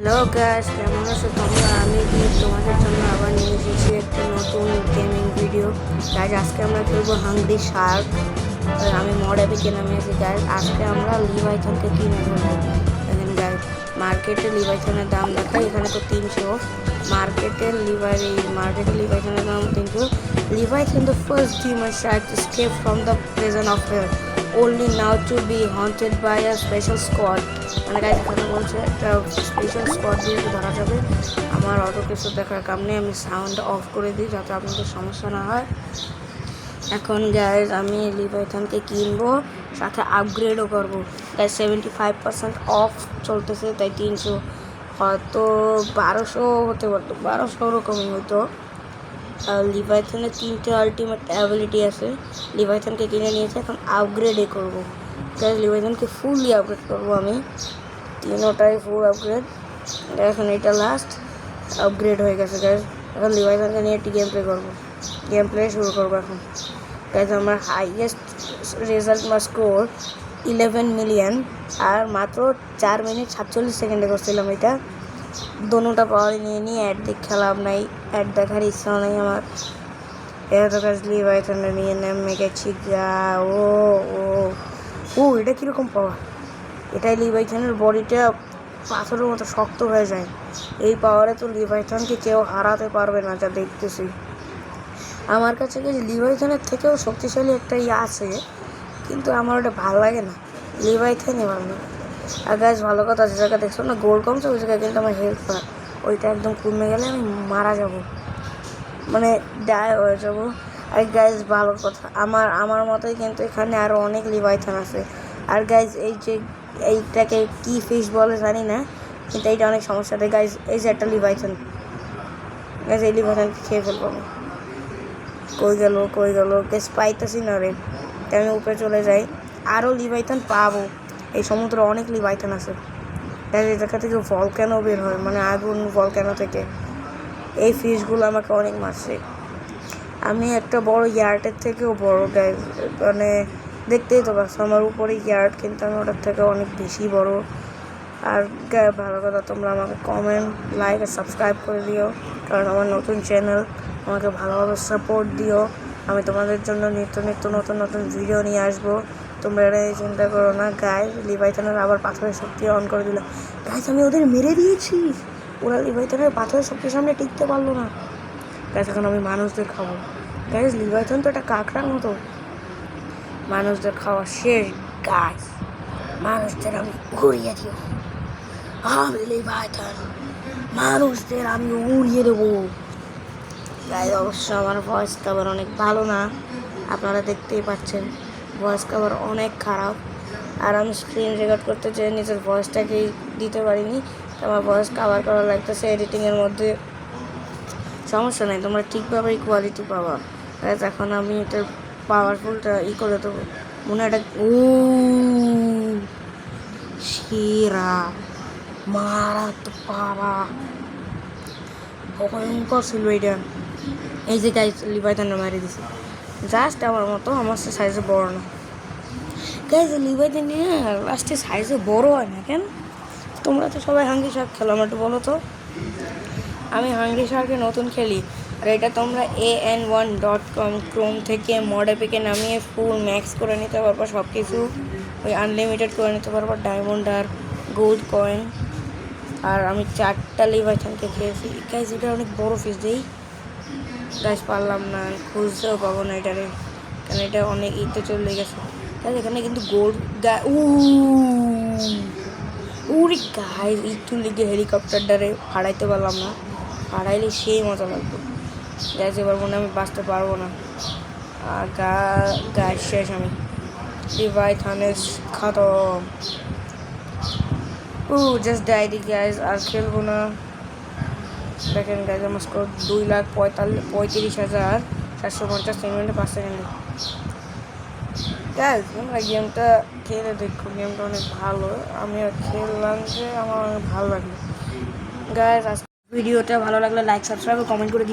Hello guys, কেমন আছো তোমরা? আমি তোমাদের জন্য আবার নিয়ে এসেছি একটা নতুন গেমিং ভিডিও। গাইস, আজকে আমরা খেলবো হাংরি শার্ক। আমি মড অ্যাপে নামিয়েছি গাইস। আজকে আমরা লিভাইথনকে কিনে ফেলবো। দেখেন গাইস, মার্কেটে লিভাইথনের দাম দেখায়, এখানে তো 300। মার্কেটে লিভাইথনের দাম 300। লিভাইথন the first demon shark to escape from the prison of hell, only now to be haunted by a special squad। মানে গাইস, এখানে বলছে একটা স্পেশাল স্পট দিয়ে ধরা যাবে। আমার অত কিছু দেখার কাম নেই, আমি সাউন্ড অফ করে দিই যাতে আপনাদের সমস্যা না হয়। এখন গাইস, আমি লিভাইথনকে কিনবো, সাথে আপগ্রেডও করবো। গাইস 75% অফ চলতেছে, তাই 300, হয়তো 1200 হতে পারতো, 1200 ওরকমই হতো। লিভাইথনের 3টে আলটিমেট অ্যাবিলিটি আছে। লিভাইথনকে কিনে নিয়েছে, এখন আপগ্রেডই করবো। গাইস, লিভাইথনকে ফুললি আপগ্রেড করবো আমি, 3টাই ফুল আপগ্রেড। এখন এটা লাস্ট আপগ্রেড হয়ে গেছে গাইস। এখন লিভাইথনকে নিয়ে একটি গেম প্লে করবো, গেম প্লে শুরু করবো এখন। গাইস, আমার হাইয়েস্ট রেজাল্ট বা স্কোর 11 মিলিয়ন, আর মাত্র 4 মিনিট 47 সেকেন্ডে করছিলাম এটা। দোনোটা পাওয়ারে নিয়ে অ্যাড খেলাম নাই, অ্যাড দেখার ইচ্ছাও নেই আমার। এত কাজ লিভাইথনটা নিয়ে নেমে গেছি গা। ও ও ও এটা কীরকম পাওয়ার! এটাই লিভাইথনের বডিটা পাথরের মতো শক্ত হয়ে যায়। এই পাওয়ারে তো লিভাইথনকে কেউ হারাতে পারবে না, যা দেখতেছি। আমার কাছে লিভাইথনের থেকেও শক্তিশালী একটা আছে, কিন্তু আমার ওটা ভালো লাগে না, লিভাইথনই ভালো লাগে। আর গাইস, ভালো কথা, যে জায়গায় দেখছো না গোল কমছে, ওই জায়গায় কিন্তু আমার হেল্প করা, ওইটা একদম কমে গেলে আমি মারা যাব, মানে ডায় হয়ে যাব। আর গাইস, ভালো কথা, আমার মতোই কিন্তু এখানে আরও অনেক লিভাইথন আছে। আর গাইস, এইটাকে কি ফিশ বলে জানি না, কিন্তু এইটা অনেক সমস্যা দেয় গাইস। এই যে একটা লিভাইথন, গাইস এই লিভাইথনকে খেয়ে ফেলবো আমি। কই গেল গাইস, পাইতেছি না রে। তাই আমি উপরে চলে যাই, আরও লিভাইথন পাবো। এই সমুদ্রে অনেক লিভাইথন আছে গাইস। এই জায়গা থেকে ভলক্যানো বের হয়, মানে আগুন ভলক্যানো থেকে। এই ফিশগুলো আমাকে অনেক মারছে। আমি একটা বড় ইয়ার্ডের থেকেও বড় গাইস, মানে দেখতেই তো পাচ্ছ আমার উপরে ইয়ার্ড, কিন্তু আমি ওটার থেকে অনেক বেশি বড়। আর ভালো কথা, তোমরা আমাকে কমেন্ট, লাইক আর সাবস্ক্রাইব করে দিও, কারণ আমার নতুন চ্যানেল, আমাকে ভালোভাবে সাপোর্ট দিও। আমি তোমাদের জন্য নিত্য নতুন ভিডিও নিয়ে আসবো, তোমরা এটা চিন্তা করো না। গাইস, লিভাইথনের আবার পাথরের শক্তি অন করে দিল। গাইস, আমি ওদের মেরে দিয়েছি, ওরা লিভাইথনের পাথরের শক্তির সামনে টিকতে পারলো না। গাইস, এখন আমি মানুষদের খাবো। গাইস, লিভাইথন তো একটা কাঁকড়ার মতো, মানুষদের খাওয়া শেষ গাইস। মানুষদের আমি উড়িয়ে দিব, আমি লিভাইথন, মানুষদের আমি উড়িয়ে দেবো। গাইস, অবশ্য আমার ভয়েস কভার অনেক ভালো না, আপনারা দেখতেই পাচ্ছেন, ভয়েস কভার অনেক খারাপ। আর আমি স্ক্রিন রেকর্ড করতে চাই, নিজের ভয়েসটাকেই দিতে পারিনি, আমার ভয়েস কভার করা লাগতেছে এডিটিংয়ের মধ্যে। সমস্যা নেই, তোমরা ঠিকভাবেই কোয়ালিটি পাবা। এখন আমি এটার পাওয়ারফুলটা করে দেবো, মনে একটা সেরা মারা তো পাওয়া ভয়ঙ্কর ছিল এটা। এই যে গাইস, লিভাইথনটা মারি দিছে, জাস্ট আমার মতো, আমার সাইজে বড় না। গাইস, লিভাইথন নিয়ে লাস্টে সাইজে বড় হয় না কেন? তোমরা তো সবাই হাংরি শার্ক খেলো, আমার একটু বলো তো। আমি হাংরি শার্কে নতুন খেলি, আর এটা তোমরা an1.com ক্রোম থেকে মড অ্যাপে নামিয়ে ফুল ম্যাক্স করে নিতে পারবো, সব কিছু ওই আনলিমিটেড করে নিতে পারবো, ডায়মন্ড আর গোল্ড কয়েন। আর আমি 4টা লিভাইথনকে খেয়েছি গাইস। এটা অনেক বড় ফিস দেই গাইস, পারলাম না, খুঁজতেও পাবো না এটারে, কারণ এটা অনেক ইতে চলে গেছে গাইস। এখানে কিন্তু গোল্ড উড়ি গাইস, একটু লিগে হেলিকপ্টারটারে ফাড়াইতে পারলাম না, ফাড়াইলে সেই মজা লাগতো গাইস। এবার মনে আমি বাঁচতে পারবো না। গাইস শেষ, আমি লিভাইথনের খতম। জাস্ট ডাইডি গাইস, আর খেলবো না। দেখেন গাইস, আমার স্কোর 2,35,750 মিনিটে 5 সেকেন্ডে। গাইস, তোমরা গেমটা খেলে দেখো, গেমটা অনেক ভালো। আমি খেললাম যে আমার অনেক ভালো লাগলো গাইস। ভিডিওটা ভালো লাগলে লাইক, সাবস্ক্রাইব ও কমেন্ট করে